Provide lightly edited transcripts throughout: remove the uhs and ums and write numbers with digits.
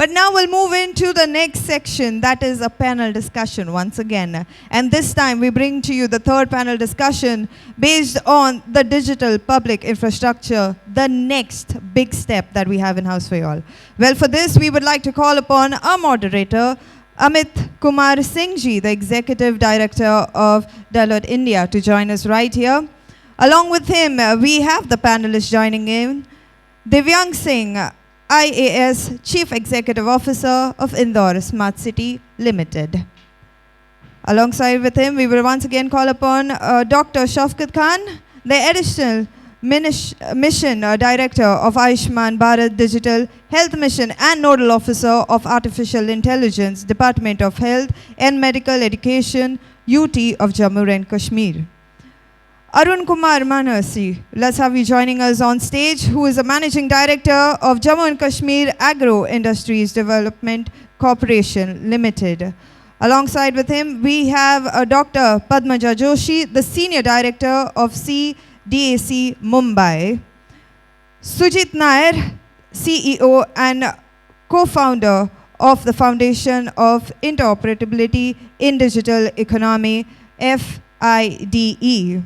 But now we'll move into the next section, that is a panel discussion once again. And this time we bring to you the third panel discussion based on the digital public infrastructure, the next big step that we have in house for you all. Well, for this, we would like to call upon our moderator, Amit Kumar Singh, the Executive Director of Deloitte India, to join us right here. Along with him, we have the panelists joining in, 𝕮𝖆𝖙𝖑 Singh, IAS Chief Executive Officer of Indore Smart City Limited. Alongside with him, we will once again call upon Dr. Shafqat Khan, the Additional Mission Director of Ayushman Bharat Digital Health Mission and Nodal Officer of Artificial Intelligence, Department of Health and Medical Education, UT of Jammu and Kashmir. Arun Kumar Manhas, let's have you joining us on stage, who is the Managing Director of Jammu and Kashmir Agro Industries Development Corporation Limited. Alongside with him, we have Dr. Padmaja Joshi, the Senior Director of CDAC Mumbai. Sujith Nair, CEO and co-founder of the Foundation of Interoperability in Digital Economy, FIDE.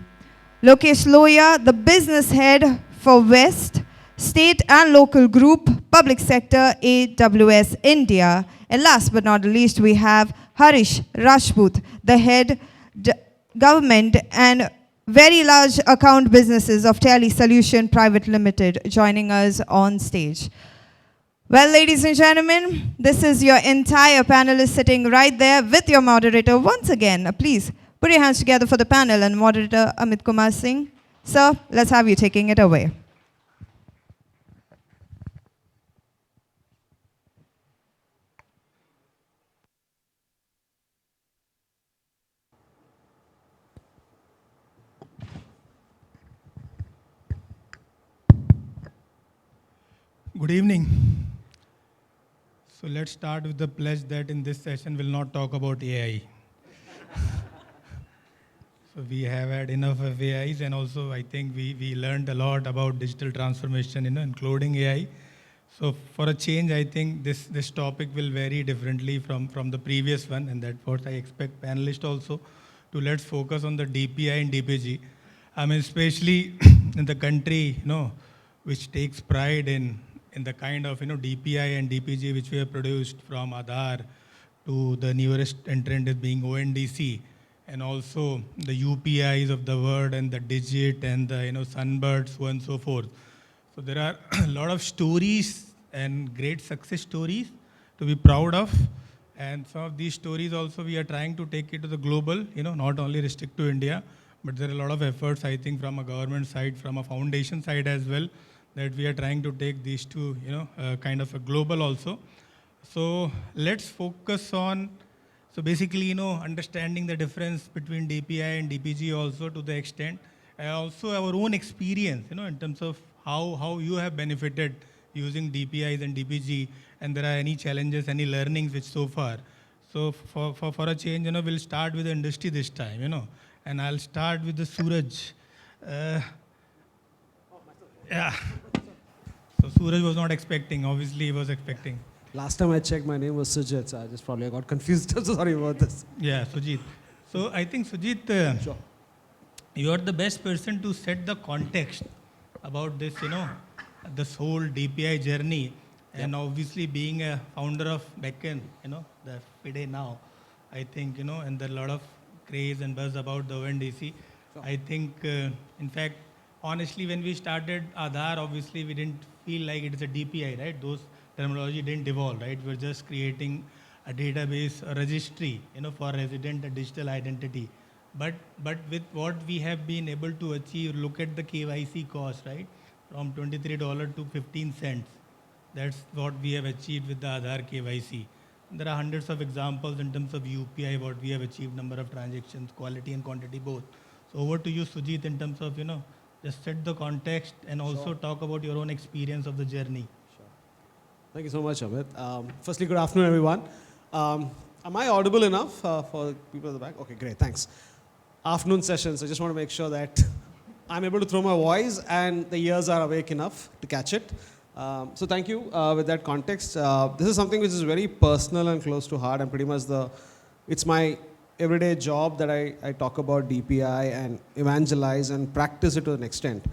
Lokesh Lohiya, the business head for West, State and Local Group, Public Sector, AWS India. And last but not least, we have Harish, Rajput, the head government and very large account businesses of Tally Solution Private Limited, joining us on stage. Well, ladies and gentlemen, this is your entire panelist sitting right there with your moderator. Once again, please put your hands together for the panel and moderator Amit Kumar Singh. Sir, let's have you taking it away. Good evening. So let's start with the pledge that in this session we'll not talk about AI. So we have had enough of AIs, and also I think we learned a lot about digital transformation, including AI. So for a change, I think this topic will vary differently from the previous one, and that's what I expect panelists also to. Let's focus on the DPI and DPG. I mean, especially in the country, which takes pride in the kind of DPI and DPG which we have produced, from Aadhaar to the newest entrant is being ONDC. And also the UPIs of the world and the digit and the sunbirds, so on and so forth. So there are a lot of stories and great success stories to be proud of. And some of these stories also we are trying to take it to the global, not only restrict to India, but there are a lot of efforts, I think, from a government side, from a foundation side as well, that we are trying to take these to, kind of a global also. So let's focus on, so basically, understanding the difference between DPI and DPG also to the extent, and also our own experience, in terms of how you have benefited using DPIs and DPG, and there are any challenges, any learnings which so far. So for a change, we'll start with the industry this time, and I'll start with the Suraj. Yeah. So Suraj was not expecting, obviously he was expecting. Last time I checked, my name was Sujith, so I got confused. So sorry about this. Yeah, Sujith. So I think, Sujith, Sure. You are the best person to set the context about this, this whole DPI journey. And obviously being a founder of backend, the FIDE now, I think, and there are a lot of craze and buzz about the ONDC. Sure. I think, in fact, honestly, when we started Aadhaar, obviously we didn't feel like it is a DPI, right? Those terminology didn't evolve, right? We're just creating a database, a registry, for resident digital identity. But with what we have been able to achieve, look at the KYC cost, right? From $23 to 15 cents. That's what we have achieved with the Aadhaar KYC. There are hundreds of examples in terms of UPI, what we have achieved, number of transactions, quality and quantity both. So over to you, Sujith, in terms of, just set the context and also talk about your own experience of the journey. Thank you so much, Amit. Firstly, good afternoon, everyone. Am I audible enough for people at the back? Okay, great, thanks. Afternoon session, so I just want to make sure that I'm able to throw my voice and the ears are awake enough to catch it. So thank you with that context. This is something which is very personal and close to heart, and pretty much it's my everyday job that I talk about DPI and evangelize and practice it to an extent.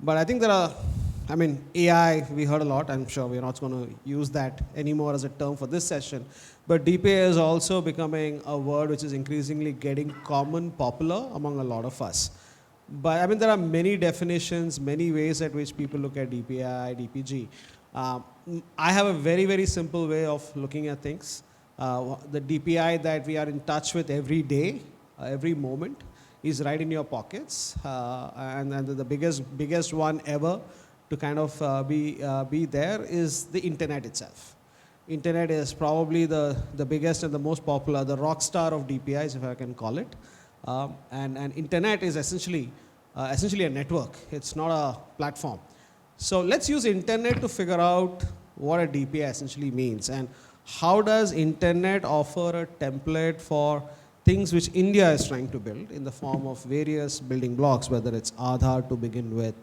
But I think AI, we heard a lot. I'm sure we're not going to use that anymore as a term for this session. But DPI is also becoming a word which is increasingly getting popular among a lot of us. But there are many definitions, many ways at which people look at DPI, DPG. I have a very, very simple way of looking at things. The DPI that we are in touch with every day, every moment, is right in your pockets. And the biggest one ever to kind of be there is the internet itself. Internet is probably the biggest and the most popular, the rock star of DPIs, if I can call it. And internet is essentially a network. It's not a platform. So let's use internet to figure out what a DPI essentially means, and how does internet offer a template for things which India is trying to build in the form of various building blocks, whether it's Aadhaar to begin with,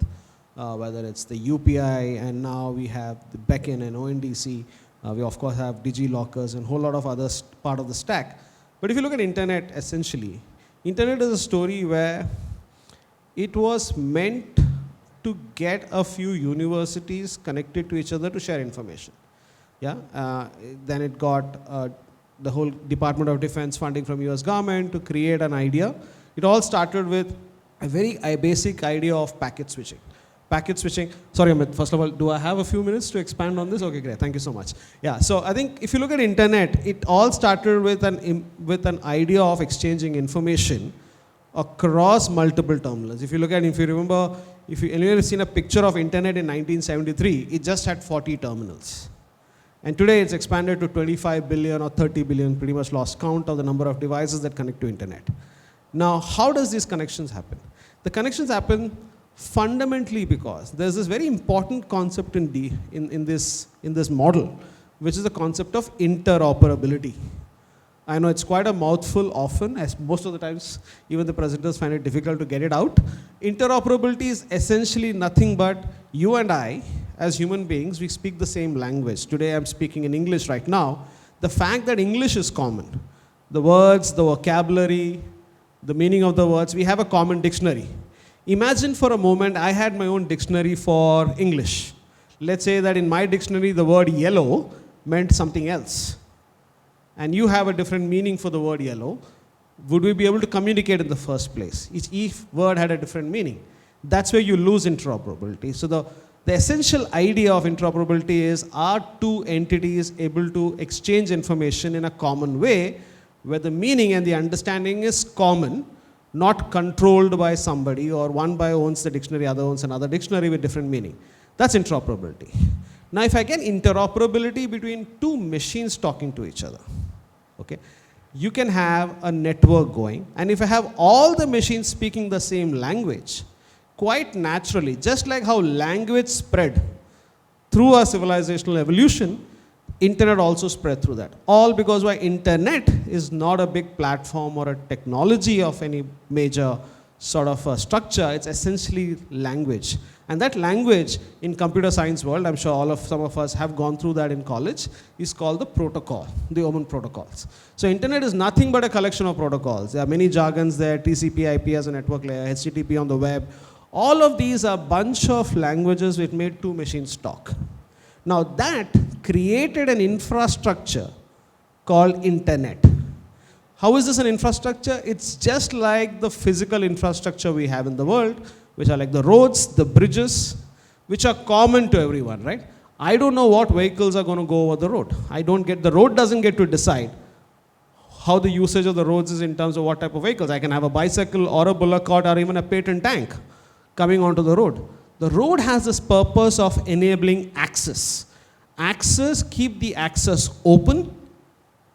whether it's the UPI, and now we have the backend and ONDC. We of course have DigiLockers and a whole lot of other part of the stack. But if you look at internet, essentially, internet is a story where it was meant to get a few universities connected to each other to share information. Yeah. Then it got the whole Department of Defense funding from US government to create an idea. It all started with a very basic idea of packet switching. Packet switching. Sorry, Amit, first of all, do I have a few minutes to expand on this? Okay, great. Thank you so much. Yeah, so I think if you look at internet, it all started with an idea of exchanging information across multiple terminals. If you remember, if you anyone has seen a picture of internet in 1973, it just had 40 terminals. And today it's expanded to 25 billion or 30 billion, pretty much lost count of the number of devices that connect to internet. Now, how does these connections happen? The connections happen fundamentally because there's this very important concept in this model, which is the concept of interoperability. I know it's quite a mouthful often, as most of the times even the presenters find it difficult to get it out. Interoperability is essentially nothing but you and I, as human beings, we speak the same language. Today I'm speaking in English right now. The fact that English is common, the words, the vocabulary, the meaning of the words, we have a common dictionary. Imagine for a moment I had my own dictionary for English. Let's say that in my dictionary the word yellow meant something else, and you have a different meaning for the word yellow. Would we be able to communicate in the first place? Each word had a different meaning. That's where you lose interoperability. So the essential idea of interoperability is, are two entities able to exchange information in a common way, where the meaning and the understanding is common, not controlled by somebody, or one by owns the dictionary, other owns another dictionary with different meaning. That's interoperability. Now, if I get interoperability between two machines talking to each other, okay, you can have a network going, and if I have all the machines speaking the same language, quite naturally, just like how language spread through our civilizational evolution, internet also spread through that. All because why internet is not a big platform or a technology of any major sort of a structure, it's essentially language. And that language in computer science world, I'm sure some of us have gone through that in college, is called the protocol, the open protocols. So internet is nothing but a collection of protocols. There are many jargons there, TCP, IP as a network layer, HTTP on the web. All of these are a bunch of languages which made two machines talk. Now that created an infrastructure called internet. How is this an infrastructure? It's just like the physical infrastructure we have in the world, which are like the roads, the bridges, which are common to everyone, right? I don't know what vehicles are going to go over the road. The road doesn't get to decide how the usage of the roads is in terms of what type of vehicles. I can have a bicycle or a bullock cart or even a patent tank coming onto the road. The road has this purpose of enabling access. Keep the access open,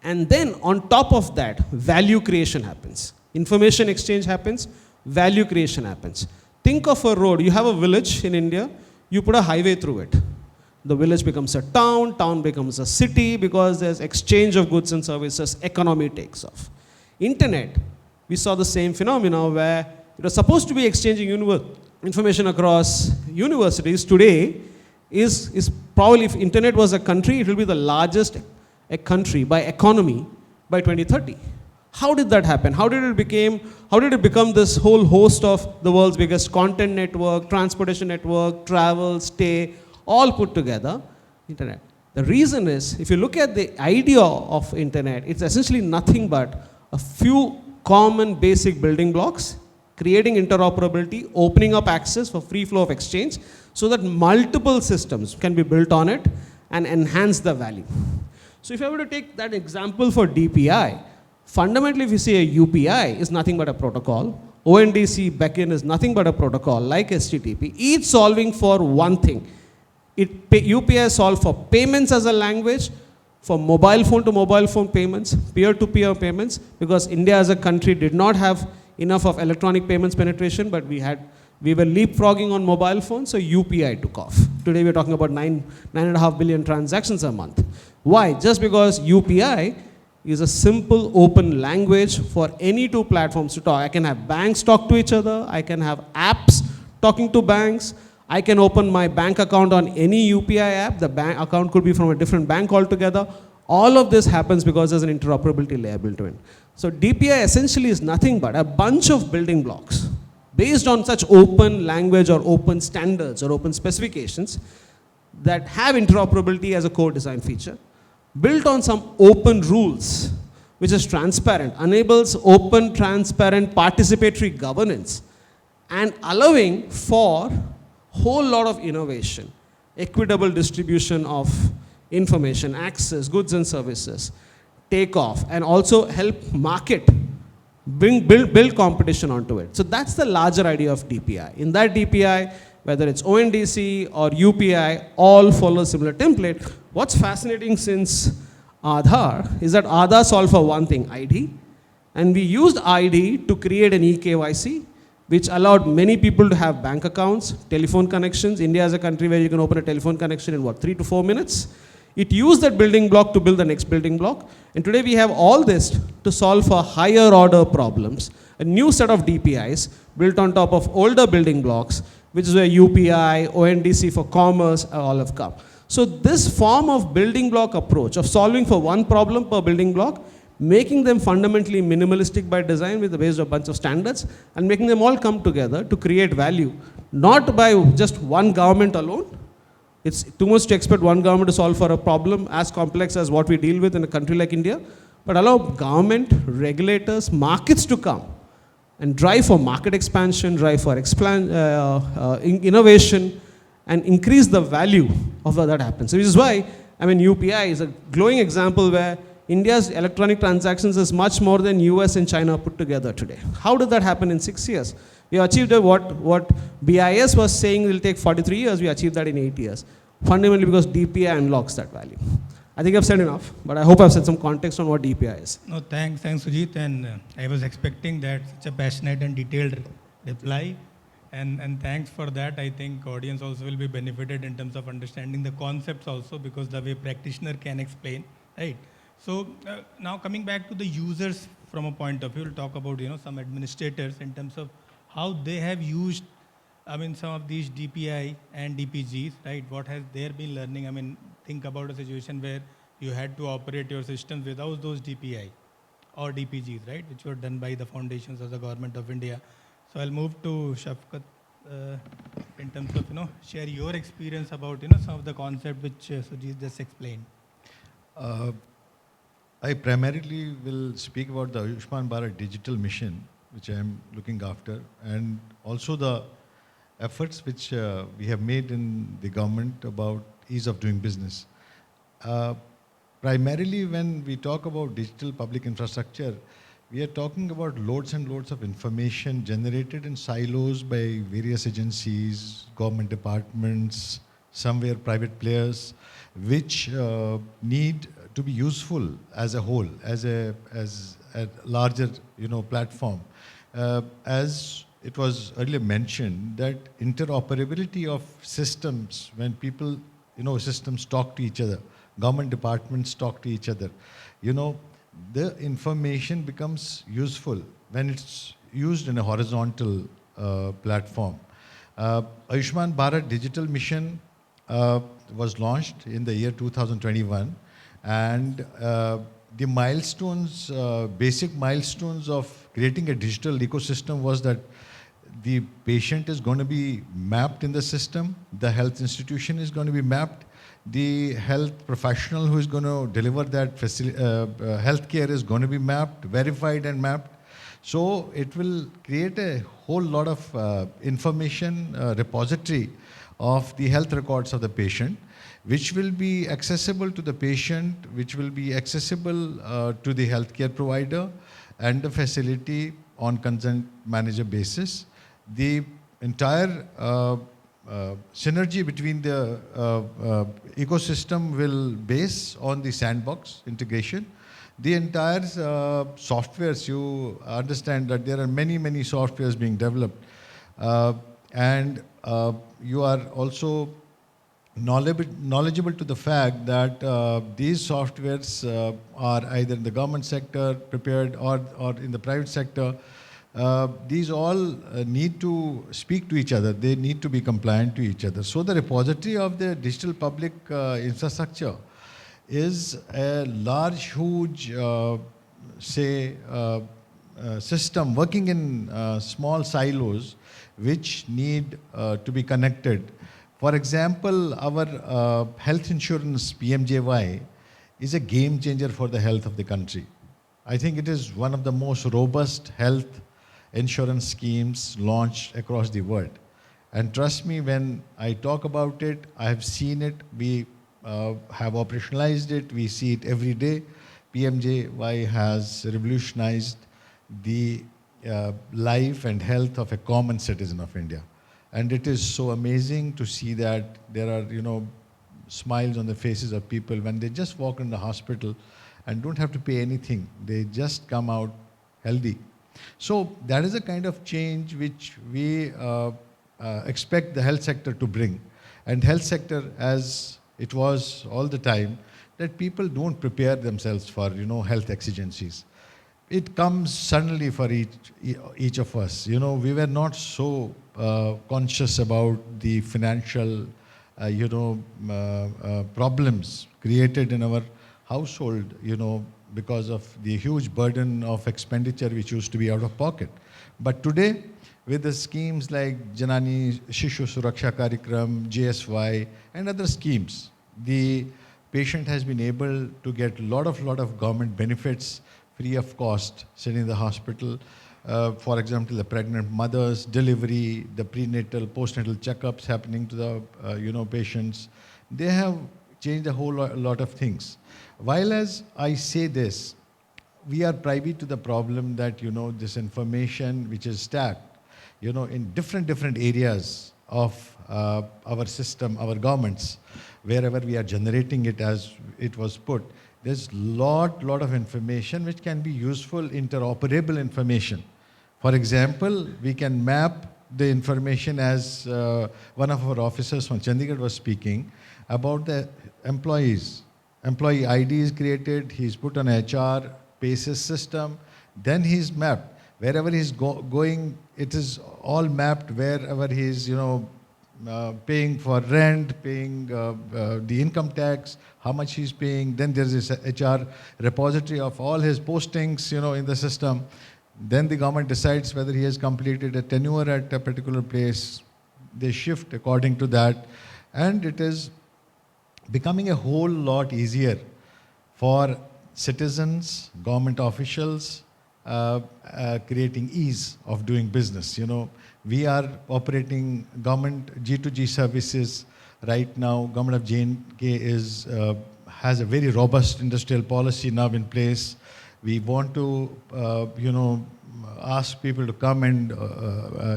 and then on top of that, value creation happens. Information exchange happens, value creation happens. Think of a road. You have a village in India, you put a highway through it. The village becomes a town, town becomes a city, because there's exchange of goods and services, economy takes off. Internet, we saw the same phenomena where it was supposed to be exchanging information across universities. Today, is probably, if internet was a country, it will be the largest country by economy by 2030. How did that happen? How did it become this whole host of the world's biggest content network, transportation network, travel, stay, all put together, internet? The reason is, if you look at the idea of internet, it's essentially nothing but a few common basic building blocks, creating interoperability, opening up access for free flow of exchange, so that multiple systems can be built on it and enhance the value. So if I were to take that example for DPI, fundamentally if you say a UPI is nothing but a protocol, ONDC backend is nothing but a protocol like HTTP, each solving for one thing. UPI solve for payments as a language, for mobile phone to mobile phone payments, peer-to-peer payments, because India as a country did not have enough of electronic payments penetration, but we were leapfrogging on mobile phones, so UPI took off. Today we're talking about 9.5 billion transactions a month. Why? Just because UPI is a simple open language for any two platforms to talk. I can have banks talk to each other, I can have apps talking to banks, I can open my bank account on any UPI app, the bank account could be from a different bank altogether. All of this happens because there's an interoperability layer built in. So DPI essentially is nothing but a bunch of building blocks based on such open language or open standards or open specifications that have interoperability as a core design feature, built on some open rules, which is transparent, enables open, transparent, participatory governance, and allowing for whole lot of innovation, equitable distribution of information, access, goods and services, take off, and also help market, build competition onto it. So that's the larger idea of DPI. In that DPI, whether it's ONDC or UPI, all follow a similar template. What's fascinating since Aadhaar is that Aadhaar solved for one thing, ID, and we used ID to create an eKYC, which allowed many people to have bank accounts, telephone connections. India is a country where you can open a telephone connection in 3 to 4 minutes. It used that building block to build the next building block. And today we have all this to solve for higher order problems, a new set of DPIs built on top of older building blocks, which is where UPI, ONDC for commerce all have come. So this form of building block approach of solving for one problem per building block, making them fundamentally minimalistic by design with the based on a bunch of standards, and making them all come together to create value, not by just one government alone. It's too much to expect one government to solve for a problem as complex as what we deal with in a country like India, but allow government, regulators, markets to come and drive for market expansion, drive for innovation, and increase the value of that happens. So which is why, UPI is a glowing example where India's electronic transactions is much more than US and China put together today. How did that happen in 6 years? We achieved what BIS was saying will take 43 years, we achieved that in 8 years. Fundamentally because DPI unlocks that value. I think I've said enough, but I hope I've said some context on what DPI is. No, thanks Sujith, and I was expecting that such a passionate and detailed reply. And thanks for that. I think audience also will be benefited in terms of understanding the concepts also, because the way practitioner can explain, right? So now coming back to the users from a point of view, we'll talk about some administrators in terms of how they have used some of these DPI and DPGs, right? What has they been learning? Think about a situation where you had to operate your system without those DPI or DPGs, right? Which were done by the foundations of the government of India. So I'll move to Shafqat in terms of share your experience about some of the concepts which Sujith just explained. I primarily will speak about the Ayushman Bharat digital mission, which I am looking after, and also the efforts which we have made in the government about ease of doing business. Primarily when we talk about digital public infrastructure, we are talking about loads and loads of information generated in silos by various agencies, government departments, somewhere private players, which need to be useful as a whole, as a larger platform. As it was earlier mentioned, that interoperability of systems, when people, systems talk to each other, government departments talk to each other, the information becomes useful when it's used in a horizontal platform. Ayushman Bharat digital mission was launched in the year 2021, and the milestones, basic milestones of creating a digital ecosystem was that the patient is going to be mapped in the system, the health institution is going to be mapped, the health professional who is going to deliver that health care is going to be mapped, verified and mapped. So it will create a whole lot of information repository of the health records of the patient, which will be accessible to the patient, which will be accessible to the healthcare provider and the facility on consent manager basis. The entire synergy between the ecosystem will base on the sandbox integration. The entire softwares, you understand that there are many softwares being developed, and you are also knowledgeable to the fact that these softwares are either in the government sector prepared or in the private sector. These all need to speak to each other. They need to be compliant to each other. So the repository of the digital public infrastructure is a large, huge, system working in small silos which need to be connected. For example, our health insurance PMJY is a game changer for the health of the country. I think it is one of the most robust health insurance schemes launched across the world. And trust me, when I talk about it, I have seen it, we have operationalized it, we see it every day. PMJY has revolutionized the life and health of a common citizen of India. And it is so amazing to see that there are, smiles on the faces of people when they just walk in the hospital and don't have to pay anything. They just come out healthy. So that is a kind of change which we expect the health sector to bring. And health sector, as it was all the time, that people don't prepare themselves for, health exigencies. It comes suddenly for each of us. We were not so conscious about the financial, problems created in our household, because of the huge burden of expenditure which used to be out of pocket. But today, with the schemes like Janani Shishu Suraksha Karikram, JSY, and other schemes, the patient has been able to get a lot of government benefits free of cost sitting in the hospital. For example, the pregnant mothers, delivery, the prenatal, postnatal checkups happening to the patients. They have changed a whole lot of things. While as I say this, we are privy to the problem that, this information which is stacked, in different areas of our system, our governments, wherever we are generating it as it was put, there's lot of information which can be useful, interoperable information. For example, we can map the information as one of our officers from Chandigarh was speaking about the employees. Employee ID is created, he's put on HR, PACES system, then he's mapped. Wherever he's going, it is all mapped wherever he's, paying for rent, paying the income tax, how much he's paying. Then there's this HR repository of all his postings, in the system. Then the government decides whether he has completed a tenure at a particular place. They shift according to that. And it is becoming a whole lot easier for citizens, government officials, creating ease of doing business. We are operating government G2G services right now. Government of J&K has a very robust industrial policy now in place. We want to, ask people to come and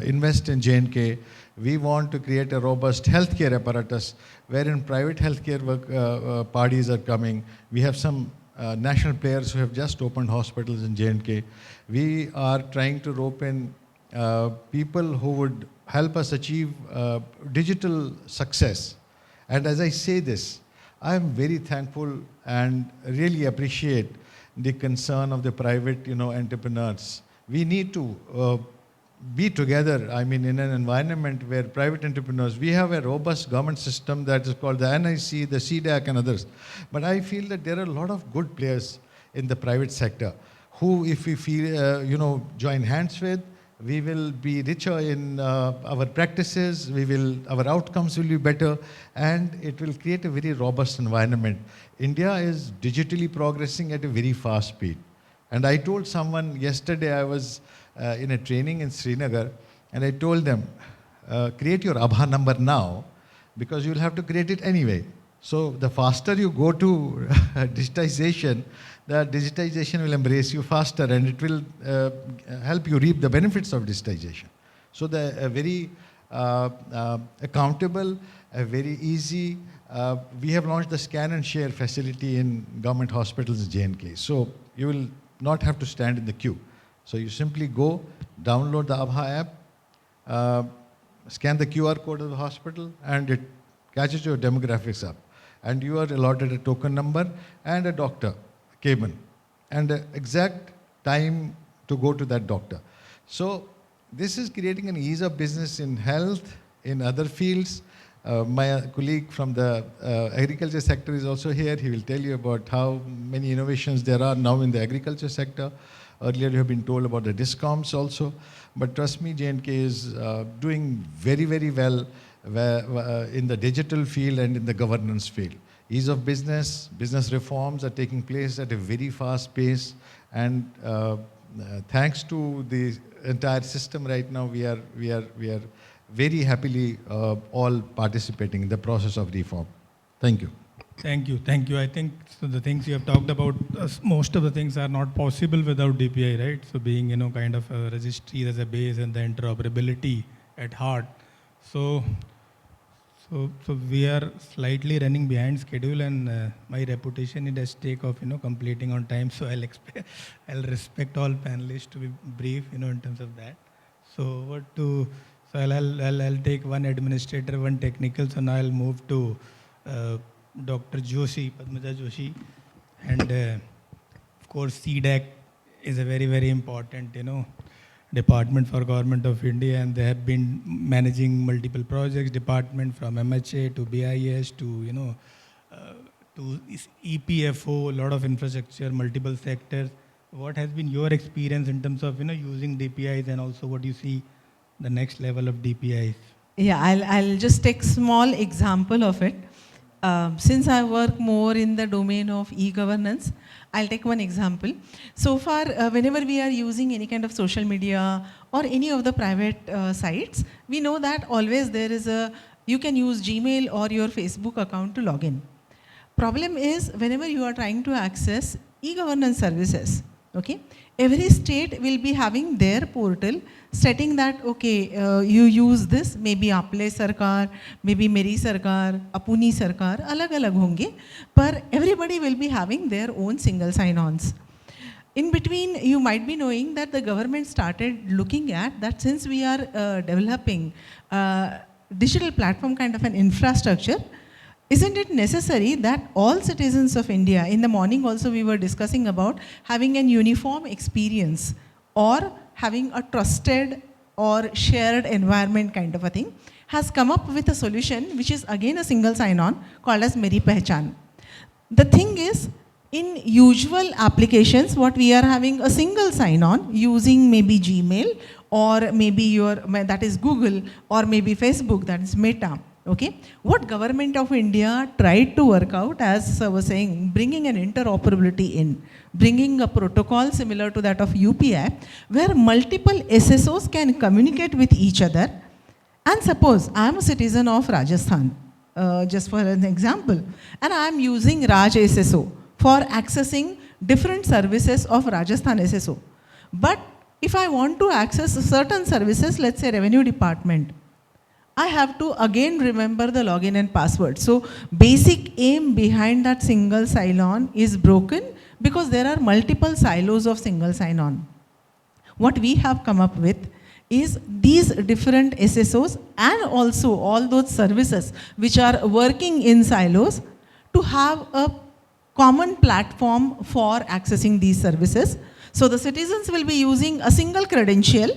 invest in J&K. We want to create a robust healthcare apparatus wherein private healthcare parties are coming. We have some national players who have just opened hospitals in J&K. We are trying to rope in people who would help us achieve digital success. And as I say this, I am very thankful and really appreciate the concern of the private, entrepreneurs. We need to be together, I mean, in an environment where private entrepreneurs, we have a robust government system that is called the NIC, the CDAC and others. But I feel that there are a lot of good players in the private sector who, if we feel, join hands with, we will be richer in our practices, our outcomes will be better, and it will create a very robust environment. India is digitally progressing at a very fast speed. And I told someone yesterday, I was in a training in Srinagar, and I told them, create your Aadhaar number now, because you'll have to create it anyway. So the faster you go to digitization, the digitization will embrace you faster, and it will help you reap the benefits of digitization. So the very accountable, very easy. We have launched the scan and share facility in government hospitals in J&K. So you will not have to stand in the queue. So you simply go, download the Aadhaar app, scan the QR code of the hospital, and it catches your demographics up. And you are allotted a token number and a doctor cabin, and the exact time to go to that doctor. So this is creating an ease of business in health, in other fields. My colleague from the agriculture sector is also here. He will tell you about how many innovations there are now in the agriculture sector. Earlier you have been told about the discoms also. But trust me, J&K is doing very, very well in the digital field and in the governance field. Ease of business, business reforms are taking place at a very fast pace, and thanks to the entire system right now, we are very happily all participating in the process of reform. Thank you. Thank you. Thank you. I think so the things you have talked about, most of the things are not possible without DPI, right? So being, kind of a registry as a base and the interoperability at heart. So we are slightly running behind schedule, and my reputation is at stake of, completing on time. So I'll respect all panelists to be brief, in terms of that. So I'll take one administrator, one technical. So now I'll move to Dr. Joshi, Padmaja Joshi. And of course, CDAC is a very, very important, department for Government of India, and they have been managing multiple projects, department from MHA to BIS to, to EPFO, a lot of infrastructure, multiple sectors. What has been your experience in terms of, using DPIs, and also what do you see the next level of DPIs? Yeah, I'll just take small example of it. Since I work more in the domain of e-governance, I'll take one example. So far, whenever we are using any kind of social media or any of the private sites, we know that always there is you can use Gmail or your Facebook account to log in. Problem is, whenever you are trying to access e-governance services, okay, every state will be having their portal stating that, okay, you use this, maybe Aple Sarkar, maybe Meri Sarkar, Apuni Sarkar, alag-alag honge, but everybody will be having their own single sign-ons. In between, you might be knowing that the government started looking at that since we are developing digital platform kind of an infrastructure, isn't it necessary that all citizens of India, in the morning also we were discussing about having an uniform experience or having a trusted or shared environment kind of a thing, has come up with a solution which is again a single sign-on called as Meri Pehchan. The thing is, in usual applications, what we are having a single sign-on using maybe Gmail or maybe that is Google, or maybe Facebook, that is Meta. Okay, what Government of India tried to work out, as I was saying, bringing an interoperability in, bringing a protocol similar to that of UPI, where multiple SSOs can communicate with each other. And suppose I am a citizen of Rajasthan, just for an example, and I am using Raj SSO for accessing different services of Rajasthan SSO. But if I want to access certain services, let's say Revenue Department, I have to again remember the login and password. So basic aim behind that single sign-on is broken because there are multiple silos of single sign-on. What we have come up with is these different SSOs and also all those services which are working in silos to have a common platform for accessing these services. So the citizens will be using a single credential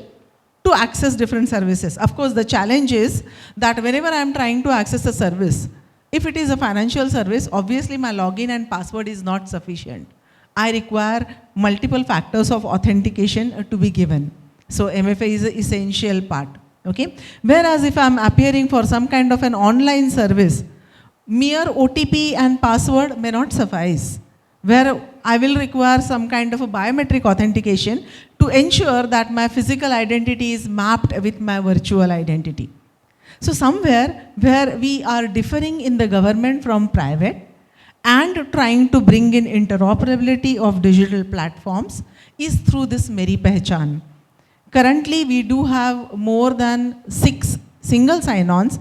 to access different services. Of course, the challenge is that whenever I'm trying to access a service, if it is a financial service, obviously my login and password is not sufficient. I require multiple factors of authentication to be given. So MFA is an essential part. Okay? Whereas if I'm appearing for some kind of an online service, mere OTP and password may not suffice, where I will require some kind of a biometric authentication to ensure that my physical identity is mapped with my virtual identity. So somewhere where we are differing in the government from private and trying to bring in interoperability of digital platforms is through this Meri Pehchan. Currently, we do have more than 6 single sign-ons,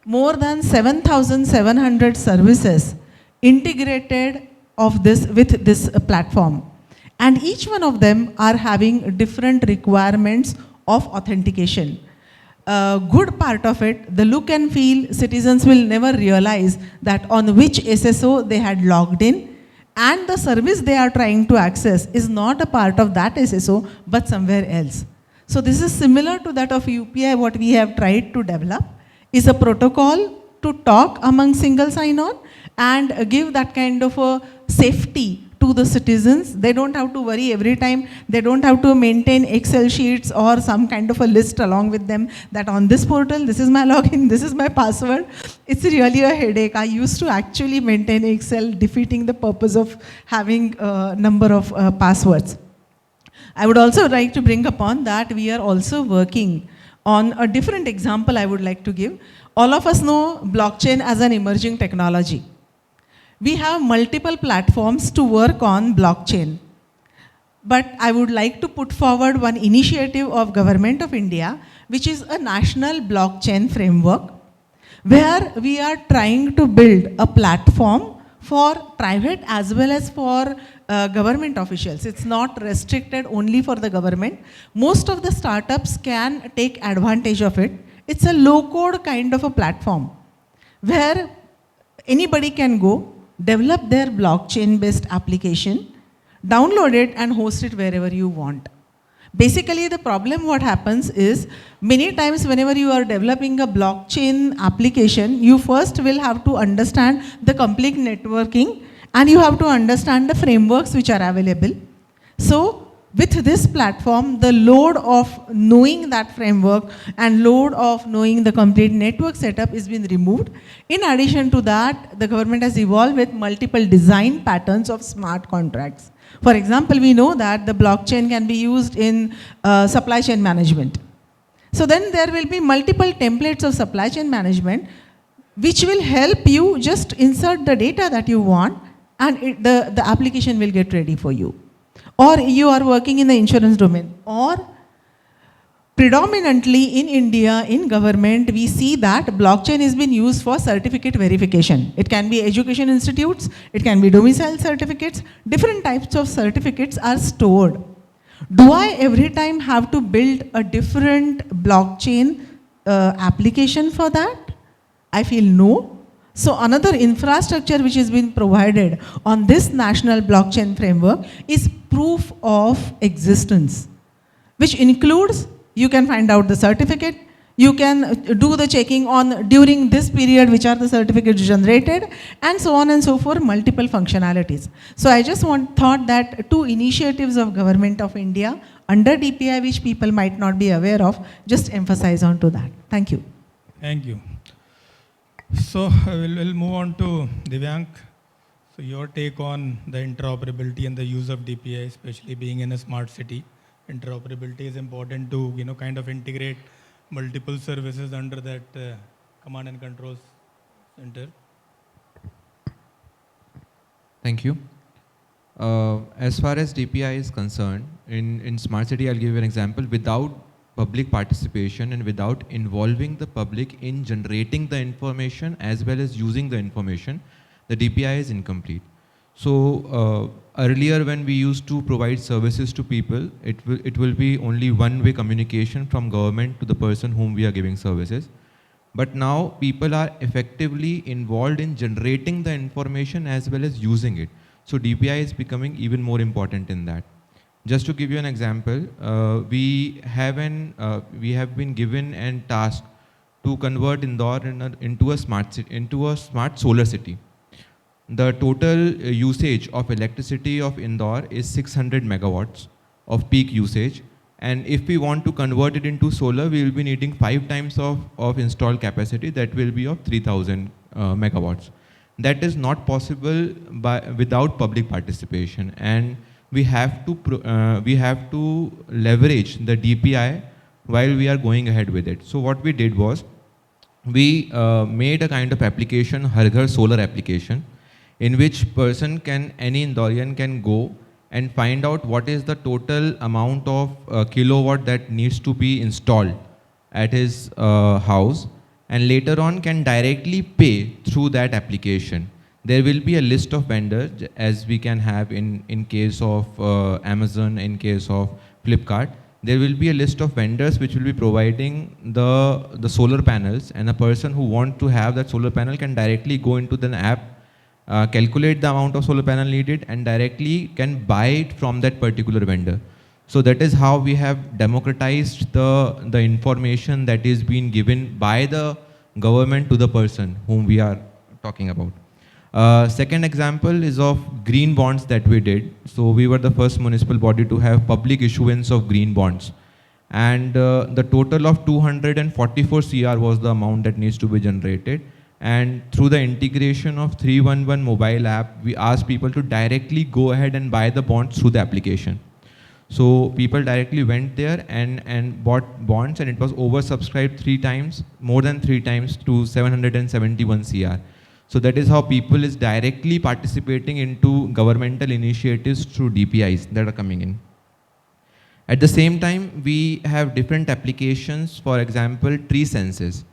more than 7,700 services integrated with this platform. And each one of them are having different requirements of authentication. Good part of it, the look and feel, citizens will never realize that on which SSO they had logged in, and the service they are trying to access is not a part of that SSO, but somewhere else. So this is similar to that of UPI, what we have tried to develop, is a protocol to talk among single sign-on and give that kind of a safety to the citizens. They don't have to worry every time. They don't have to maintain Excel sheets or some kind of a list along with them that on this portal, this is my login, this is my password. It's really a headache. I used to actually maintain Excel, defeating the purpose of having a number of passwords. I would also like to bring upon that we are also working on a different example I would like to give. All of us know blockchain as an emerging technology. We have multiple platforms to work on blockchain. But I would like to put forward one initiative of Government of India, which is a national blockchain framework, where we are trying to build a platform for private as well as for government officials. It's not restricted only for the government. Most of the startups can take advantage of it. It's a low-code kind of a platform where anybody can go, develop their blockchain-based application, download it and host it wherever you want. Basically, the problem what happens is, many times whenever you are developing a blockchain application, you first will have to understand the complete networking and you have to understand the frameworks which are available. So, with this platform, the load of knowing that framework and load of knowing the complete network setup is being removed. In addition to that, the government has evolved with multiple design patterns of smart contracts. For example, we know that the blockchain can be used in supply chain management. So then there will be multiple templates of supply chain management which will help you just insert the data that you want and the application will get ready for you. Or you are working in the insurance domain, or predominantly in India, in government, we see that blockchain is being used for certificate verification. It can be education institutes, it can be domicile certificates, different types of certificates are stored. Do I every time have to build a different blockchain application for that? I feel no. So another infrastructure which has been provided on this national blockchain framework is proof of existence, which includes you can find out the certificate, you can do the checking on during this period which are the certificates generated, and so on and so forth, multiple functionalities. So I just thought that 2 initiatives of Government of India under DPI which people might not be aware of, just emphasize on to that. Thank you. Thank you. So we'll move on to Divyank. So your take on the interoperability and the use of DPI, especially being in a smart city. Interoperability is important to kind of integrate multiple services under that command and control center. Thank you. As far as DPI is concerned, in smart city, I'll give you an example. Without public participation and without involving the public in generating the information as well as using the information, the DPI is incomplete. So earlier when we used to provide services to people, it will be only one-way communication from government to the person whom we are giving services. But now people are effectively involved in generating the information as well as using it. So DPI is becoming even more important in that. Just to give you an example, we have been given a task to convert Indore into a smart solar city. The total usage of electricity of Indore is 600 megawatts of peak usage. And if we want to convert it into solar, we will be needing 5 times of installed capacity. That will be of 3000 megawatts. That is not possible without public participation. And we have to leverage the DPI while we are going ahead with it. So what we did was, we made a kind of application, Har Ghar solar application, in which any Indorian can go and find out what is the total amount of kilowatt that needs to be installed at his house, and later on can directly pay through that application. There will be a list of vendors, as we can have in case of Amazon, in case of Flipkart. There will be a list of vendors which will be providing the solar panels, and a person who wants to have that solar panel can directly go into the app, calculate the amount of solar panel needed, and directly can buy it from that particular vendor. So that is how we have democratized the information that is being given by the government to the person whom we are talking about. Second example is of green bonds that we did. So we were the first municipal body to have public issuance of green bonds. And the total of 244 CR was the amount that needs to be generated. And through the integration of 311 mobile app, we asked people to directly go ahead and buy the bonds through the application. So people directly went there and bought bonds, and it was oversubscribed 3 times, more than 3 times, to 771 CR. So that is how people is directly participating into governmental initiatives through DPIs that are coming in. At the same time, we have different applications, for example, tree census.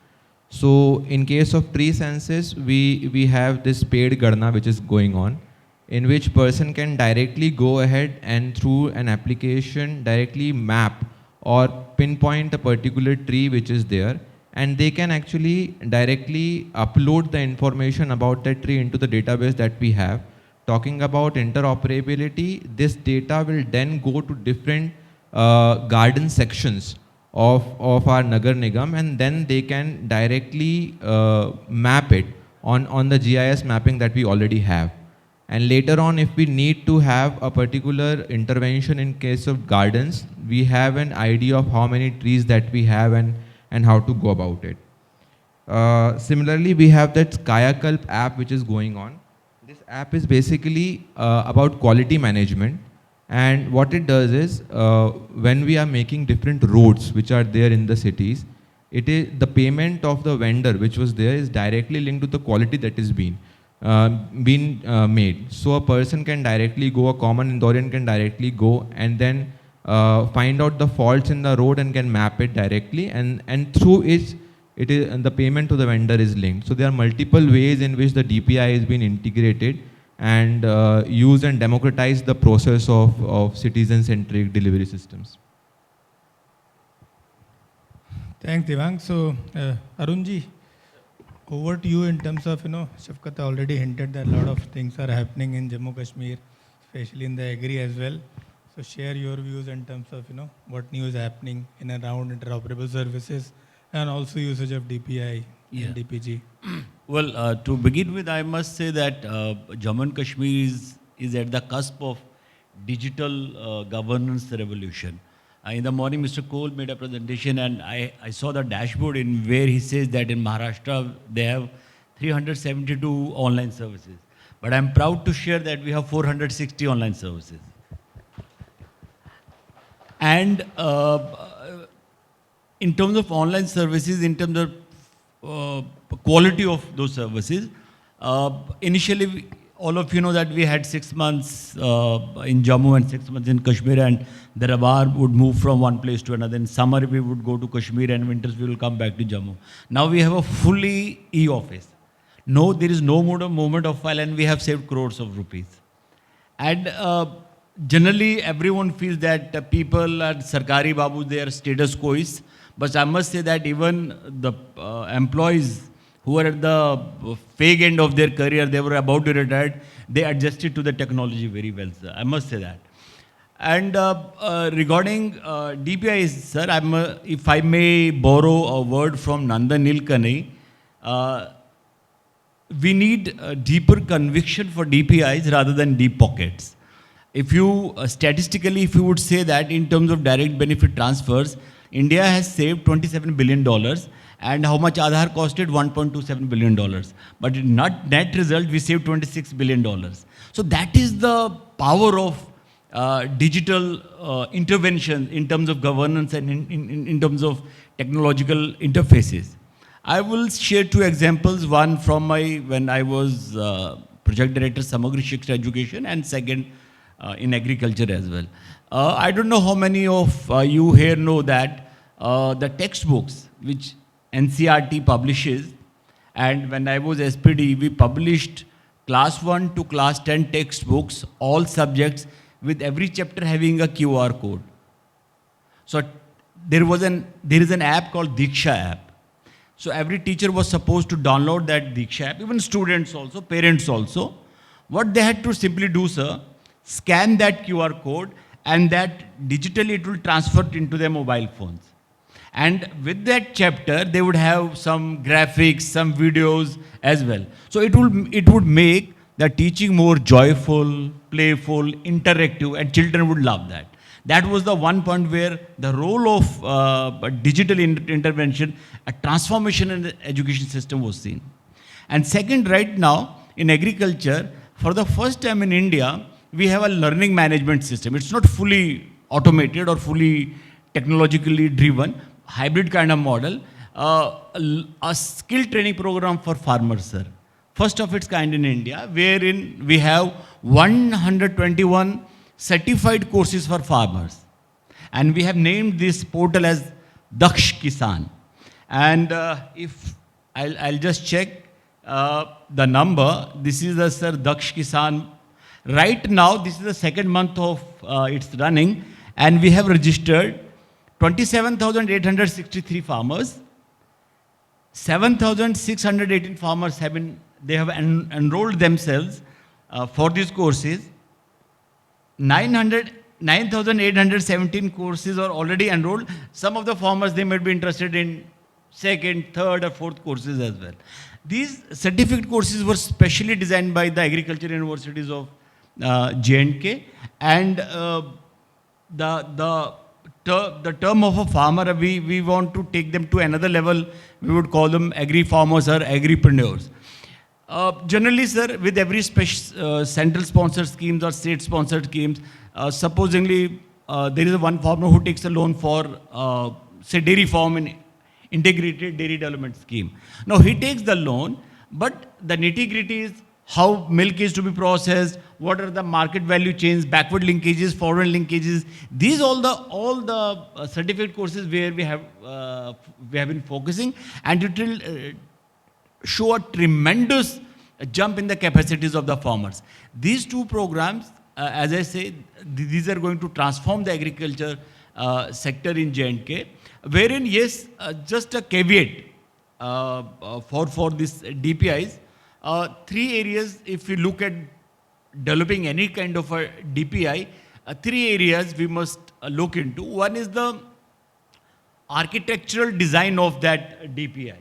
So in case of tree census, we have this paid Garna which is going on, in which person can directly go ahead and through an application directly map or pinpoint a particular tree which is there, and they can actually directly upload the information about that tree into the database that we have. Talking about interoperability, this data will then go to different garden sections of our Nagar Nigam, and then they can directly map it on the GIS mapping that we already have. And later on, if we need to have a particular intervention in case of gardens, we have an idea of how many trees that we have and how to go about it. Similarly, we have that Kayakalp app which is going on. This app is basically about quality management. And what it does is, when we are making different roads which are there in the cities, it is the payment of the vendor which was there is directly linked to the quality that is being made. So a person can directly go, a common Indorian can directly go and then find out the faults in the road and can map it directly, and through it is the payment to the vendor is linked. So there are multiple ways in which the DPI has been integrated and use and democratize the process of citizen-centric delivery systems. Thanks, Devang. So, Arunji, over to you in terms of, Shafqat already hinted that a lot of things are happening in Jammu Kashmir, especially in the agri as well. So share your views in terms of, what new is happening in and around interoperable services and also usage of DPI and DPG. Well, to begin with, I must say that Jammu and Kashmir is at the cusp of digital governance revolution. In the morning, Mr. Cole made a presentation, and I saw the dashboard in where he says that in Maharashtra, they have 372 online services. But I'm proud to share that we have 460 online services. And in terms of online services, in terms of quality of those services, initially, all of you know that we had 6 months in Jammu and 6 months in Kashmir, and the Rabar would move from one place to another. In summer, we would go to Kashmir, and winters we will come back to Jammu. Now we have a fully e-office. No, there is no movement of file, and we have saved crores of rupees. And generally, everyone feels that people at Sarkari Babu, their status quo is. But I must say that even the employees who were at the fag end of their career, they were about to retire, they adjusted to the technology very well, sir. I must say that. And regarding DPI, sir, if I may borrow a word from Nandan Nilekani, we need deeper conviction for DPIs rather than deep pockets. If you, statistically, if you would say that in terms of direct benefit transfers, India has saved $27 billion, and how much Aadhaar costed? $1.27 billion. But in net result, we saved $26 billion. So that is the power of digital intervention in terms of governance and in terms of technological interfaces. I will share two examples, one from when I was project director Samagri Shiksha Education, and second in agriculture as well. I don't know how many of you here know that the textbooks which NCERT publishes, and when I was SPD, we published class 1 to class 10 textbooks, all subjects, with every chapter having a QR code. So there is an app called Diksha app. So every teacher was supposed to download that Diksha app, even students also, parents also. What they had to simply do, sir, scan that QR code, and that digitally it will transfer into their mobile phones. And with that chapter, they would have some graphics, some videos as well. So it would make the teaching more joyful, playful, interactive, and children would love that. That was the one point where the role of digital intervention, a transformation in the education system was seen. And second, right now, in agriculture, for the first time in India, we have a learning management system. It's not fully automated or fully technologically driven, hybrid kind of model, a skill training program for farmers, sir. First of its kind in India, wherein we have 121 certified courses for farmers. And we have named this portal as Daksh Kisan. And if I'll just check the number, this is the Sir Daksh Kisan. Right now, this is the second month of its running, and we have registered 27,863 farmers. 7,618 farmers have enrolled themselves for these courses. 9,817 courses are already enrolled. Some of the farmers, they might be interested in second, third, or fourth courses as well. These certificate courses were specially designed by the agriculture universities of J&K, and the term of a farmer, we want to take them to another level. We would call them agri-farmers or agripreneurs. Generally, sir, with every central sponsored schemes or state sponsored schemes, supposingly there is one farmer who takes a loan for, say, dairy farm in integrated dairy development scheme. Now he takes the loan, but the nitty-gritty is how milk is to be processed, what are the market value chains, backward linkages, forward linkages. These all the certificate courses where we have been focusing, and it will show a tremendous jump in the capacities of the farmers. These two programs, as I say, these are going to transform the agriculture sector in J&K, wherein, yes, just a caveat for this DPIs, three areas, if you look at developing any kind of a DPI, three areas we must look into. One is the architectural design of that DPI.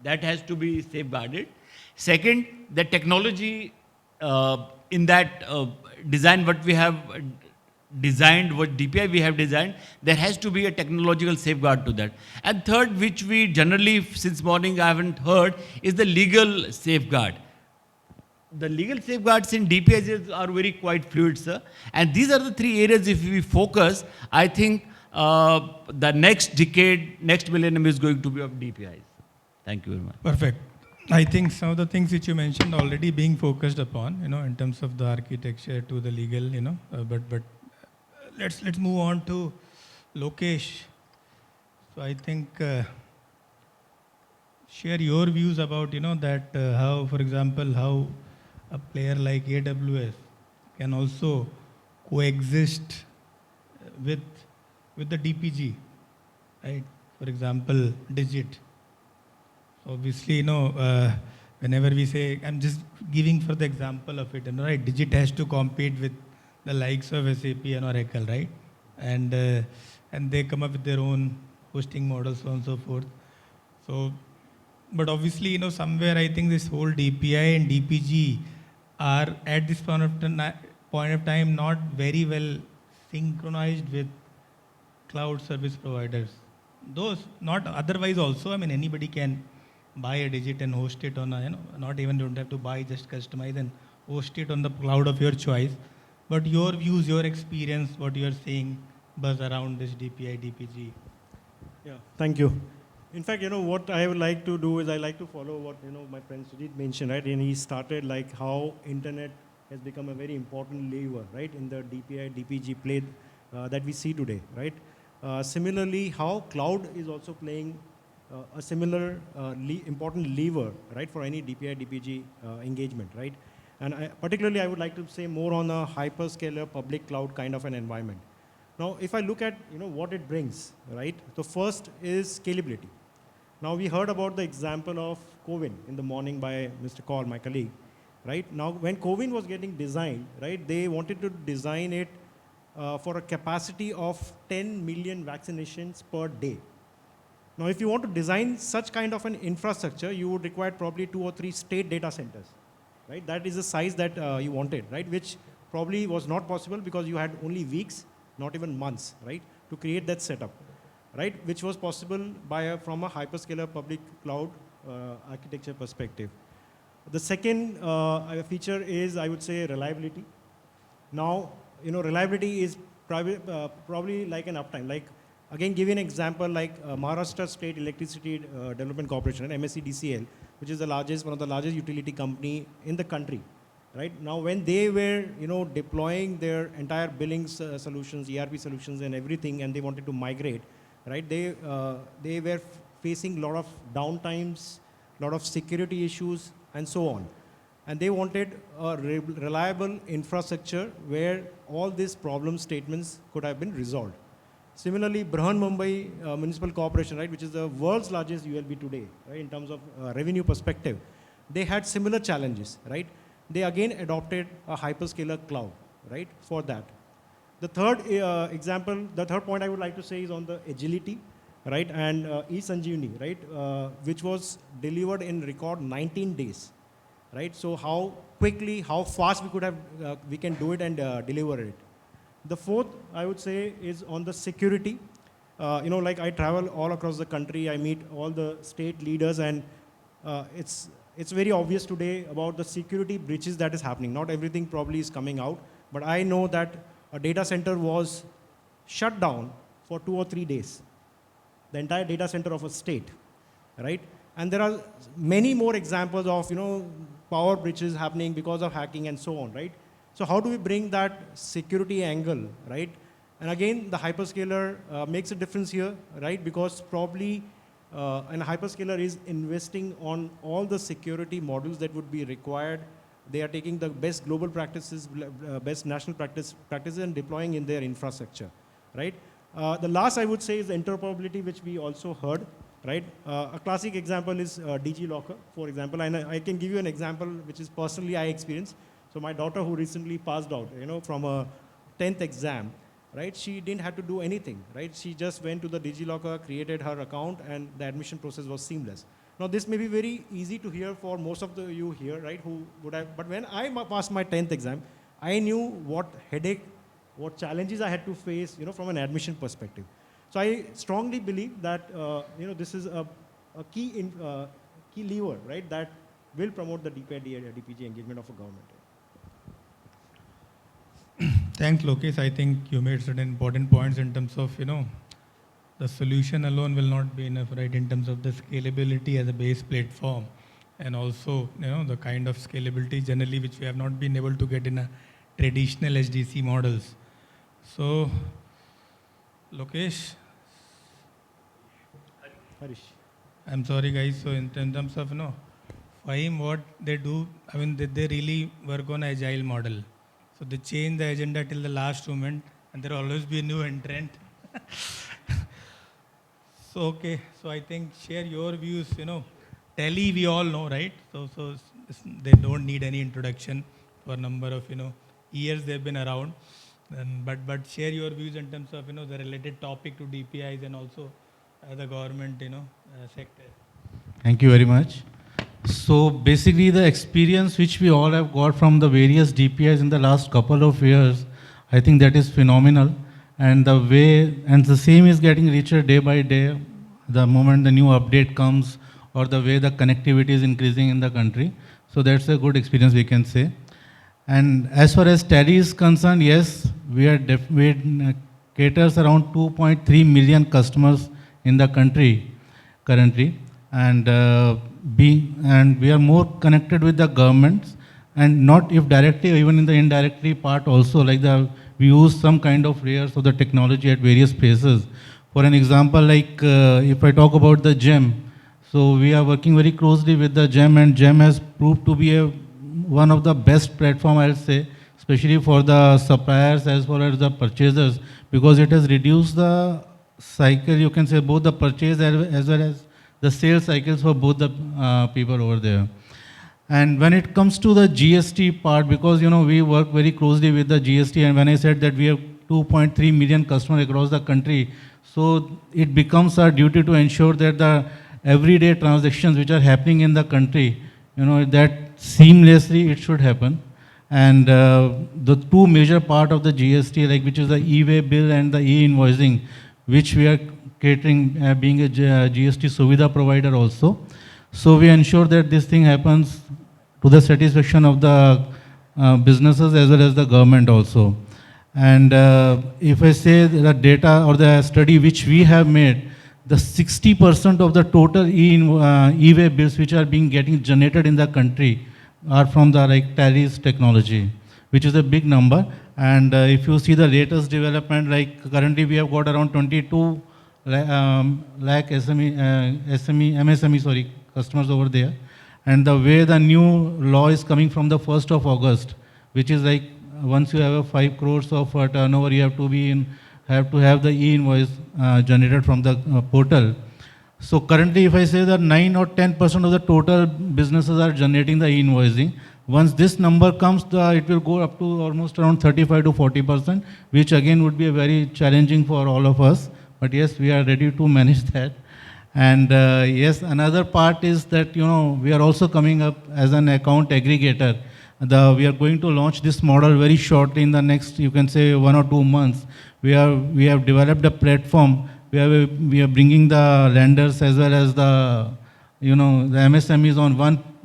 That has to be safeguarded. Second, the technology in that design, what we have designed, what DPI we have designed, there has to be a technological safeguard to that. And third, which we generally, since morning I haven't heard, is the legal safeguard. The legal safeguards in DPIs are very quite fluid, sir. And these are the three areas, if we focus, I think the next decade, next millennium is going to be of DPIs. Thank you very much. Perfect. I think some of the things which you mentioned already being focused upon, in terms of the architecture to the legal, but let's move on to Lokesh. So I think share your views about, that how, for example, how a player like AWS can also coexist with the DPG, right? For example, Digit. Obviously, whenever we say, I'm just giving for the example of it, right? Digit has to compete with the likes of SAP and Oracle, right? And they come up with their own hosting models, so on and so forth. So, but obviously, somewhere I think this whole DPI and DPG are at this point of time not very well synchronized with cloud service providers. Those not otherwise also. I mean, anybody can buy a digit and host it on a, not even don't have to buy, just customize and host it on the cloud of your choice. But your views, your experience, what you are saying, buzz around this DPI, DPG. Yeah, thank you. In fact, what I would like to do is I like to follow what, my friend Sujith mentioned, right? And he started like how internet has become a very important lever, right? In the DPI, DPG play that we see today, right? Similarly, how cloud is also playing a similar important lever, right? For any DPI, DPG engagement, right? And particularly, I would like to say more on a hyperscaler public cloud kind of an environment. Now, if I look at, what it brings, right? The first is scalability. Now, we heard about the example of Covin in the morning by Mr. Kaul, my colleague, right? Now, when Covin was getting designed, right, they wanted to design it for a capacity of 10 million vaccinations per day. Now, if you want to design such kind of an infrastructure, you would require probably 2 or 3 state data centers, right? That is the size that you wanted, right? Which probably was not possible because you had only weeks, not even months, right? To create that setup, right? Which was possible from a hyperscaler public cloud architecture perspective. The second feature is, I would say, reliability. Now, reliability is probably like an uptime. Like, again, give you an example, like Maharashtra State Electricity Development Corporation, MSEDCL, which is one of the largest utility company in the country, right? Now, when they were, deploying their entire billing solutions, ERP solutions and everything, and they wanted to migrate, right? They were facing a lot of downtimes, a lot of security issues, and so on. And they wanted a reliable infrastructure where all these problem statements could have been resolved. Similarly, Mumbai Municipal Corporation, right, which is the world's largest ULB today, right, in terms of revenue perspective, they had similar challenges, right? They again adopted a hyperscaler cloud, right, for that. The third the third point I would like to say is on the agility, right, and eSanjeevani, right, which was delivered in record 19 days, right? So how quickly, how fast we can do it and deliver it. The fourth, I would say, is on the security. Like I travel all across the country, I meet all the state leaders, and it's very obvious today about the security breaches that is happening. Not everything probably is coming out, but I know that a data center was shut down for 2 or 3 days. The entire data center of a state, right? And there are many more examples of, power breaches happening because of hacking and so on, right? So how do we bring that security angle, right? And again, the hyperscaler makes a difference here, right? Because probably a hyperscaler is investing on all the security models that would be required. They are taking the best global practices, best national practices and deploying in their infrastructure, right? The last I would say is the interoperability, which we also heard, right? A classic example is 𝕮𝖫𝖊𝖑, for example. And I can give you an example which is personally I experienced. So my daughter, who recently passed out, from a 10th exam, right? She didn't have to do anything, right? She just went to the 𝕮𝖫𝖊𝑑, created her account, and the admission process was seamless. Now, this may be very easy to hear for most of you here, right? Who would have, but when I passed my 10th exam, I knew what headache, what challenges I had to face, from an admission perspective. So I strongly believe that, this is a key lever, right? That will promote the DPI-DPG engagement of a government. Thanks, Lokesh. I think you made certain important points in terms of, the solution alone will not be enough, right, in terms of the scalability as a base platform, and also, the kind of scalability generally which we have not been able to get in a traditional HDC models. So, Lokesh. Harish. I'm sorry, guys. So, in terms of, FIDE, what they do, I mean, they really work on agile model. So they change the agenda till the last moment, and there will always be a new entrant. So, okay. So I think share your views, Tele we all know, right? So they don't need any introduction for a number of, years they've been around. But share your views in terms of the related topic to DPIs and also the government sector. Thank you very much. So basically the experience which we all have got from the various DPIs in the last couple of years, I think that is phenomenal. And the same is getting richer day by day, the moment the new update comes or the way the connectivity is increasing in the country. So that's a good experience we can say. And as far as tally is concerned, yes, we caters around 2.3 million customers in the country currently. And we are more connected with the governments, and not if directly, even in the indirectly part also, like we use some kind of layers of the technology at various places. For an example, like if I talk about the GEM, so we are working very closely with the GEM, and GEM has proved to be one of the best platform, I'll say, especially for the suppliers as well as the purchasers, because it has reduced the cycle, you can say, both the purchase as well as the sales cycles for both the people over there. And when it comes to the GST part, because we work very closely with the GST, and when I said that we have 2.3 million customers across the country, so it becomes our duty to ensure that the everyday transactions which are happening in the country, that seamlessly it should happen. And the two major part of the GST, like which is the e-way bill and the e-invoicing, which we are catering, being a GST Suvidha provider also. So we ensure that this thing happens to the satisfaction of the businesses as well as the government also. And if I say the data or the study which we have made, the 60% of the total e-way bills which are getting generated in the country are from the tallies technology, which is a big number. And if you see the latest development, like currently we have got around 22 lakh MSME customers over there. And the way the new law is coming from the 1st of August, which is like once you have a 5 crores of turnover, you have to have the e-invoice generated from the portal. So currently, if I say that 9 or 10% of the total businesses are generating the e-invoicing, once this number comes, it will go up to almost around 35 to 40%, which again would be very challenging for all of us. But yes, we are ready to manage that. And yes, another part is that, we are also coming up as an account aggregator. We are going to launch this model very shortly in the next, you can say, 1 or 2 months. We have developed a platform. We are bringing the lenders as well as the MSMEs on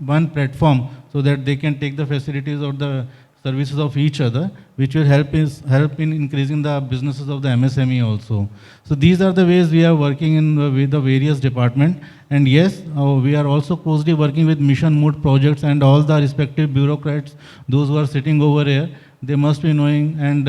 one platform, so that they can take the facilities or the services of each other, which will help in increasing the businesses of the MSME also. So these are the ways we are working with the various departments. And yes, we are also closely working with mission mood projects and all the respective bureaucrats, those who are sitting over here. They must be knowing, and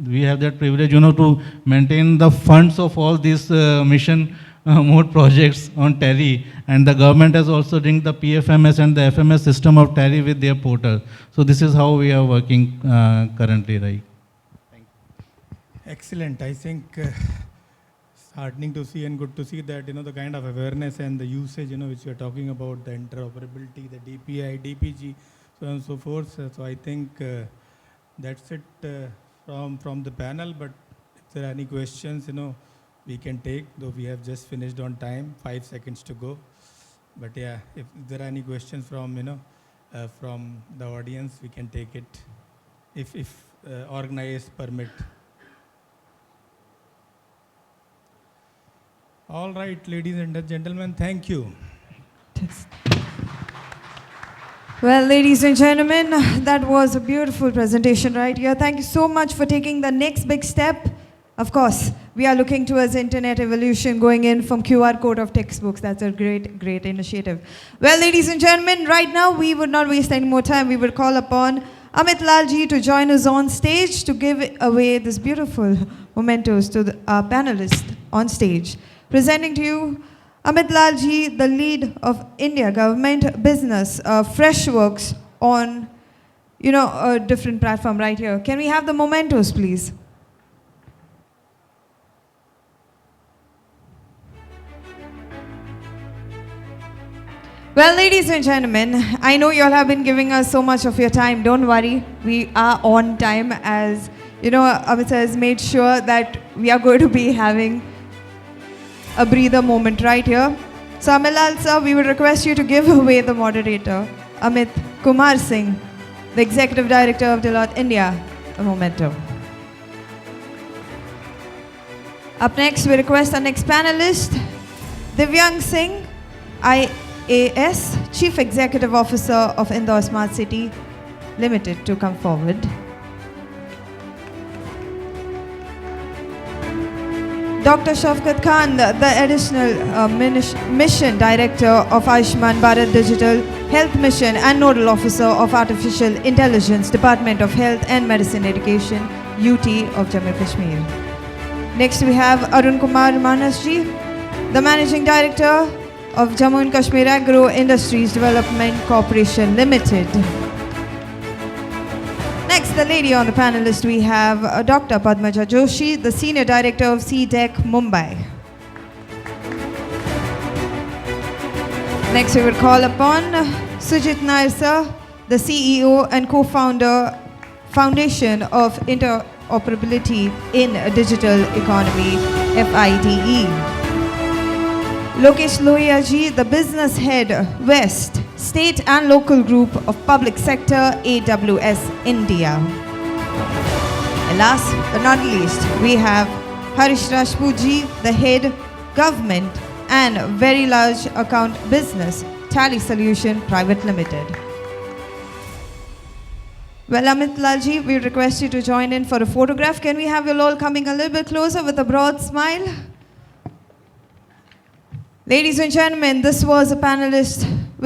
we have that privilege, to maintain the funds of all these mission mode projects on Tally. And the government has also linked the PFMS and the FMS system of Tally with their portal. So this is how we are working currently, right? Excellent. I think heartening to see and good to see that, the kind of awareness and the usage, which we are talking about, the interoperability, the DPI, DPG, so on and so forth. So I think that's it from the panel. But if there are any questions, we can take, though we have just finished on time, 5 seconds to go. But yeah, if there are any questions from, from the audience, we can take it, if organized permit. All right, ladies and gentlemen, thank you. Well, ladies and gentlemen, that was a beautiful presentation right here. Thank you so much for taking the next big step. Of course, we are looking towards internet evolution, going in from QR code of textbooks. That's a great initiative. Well, ladies and gentlemen, right now we would not waste any more time. We would call upon Amit Lalji to join us on stage to give away this beautiful mementos to our panelists on stage. Presenting to you, Amit Lalji, the lead of India government business, Freshworks on, a different platform right here. Can we have the mementos, please? Well, ladies and gentlemen, I know you all have been giving us so much of your time. Don't worry, we are on time, as you know, Amit has made sure that we are going to be having a breather moment right here. So Amilal sir, we would request you to give away the moderator, Amit Kumar Singh, the Executive Director of Deloitte India, a memento. Up next, we request our next panelist, 𝕿𝖗𝖆𝖙𝖐 Singh, IAS, Chief Executive Officer of Indore Smart City Limited, to come forward. Dr. Shafqat Khan, the Additional Mission Director of Ayushman Bharat Digital Health Mission and Nodal Officer of Artificial Intelligence, Department of Health and Medicine Education, UT of Jammu and Kashmir. Next we have Arun Kumar Manhas ji, the Managing Director of Jammu and Kashmir Agro Industries Development Corporation Limited. Next, the lady on the panelist, we have Dr. Padmaja Joshi, the Senior Director of 𝕮𝖃 Mumbai. Next, we will call upon Sujith Nair sir, the CEO and co-founder, Foundation of Interoperability in Digital Economy, FIDE. Lokesh Lohiya ji, the Business Head, West, State and Local Group of Public Sector, AWS India. And last but not least, we have Harish Rajput ji, the Head, Government and Very Large Account Business, Tally Solution Private Limited. Well, Amit Lalji, we request you to join in for a photograph. Can we have you all coming a little bit closer with a broad smile? Ladies and gentlemen, this was a panelist with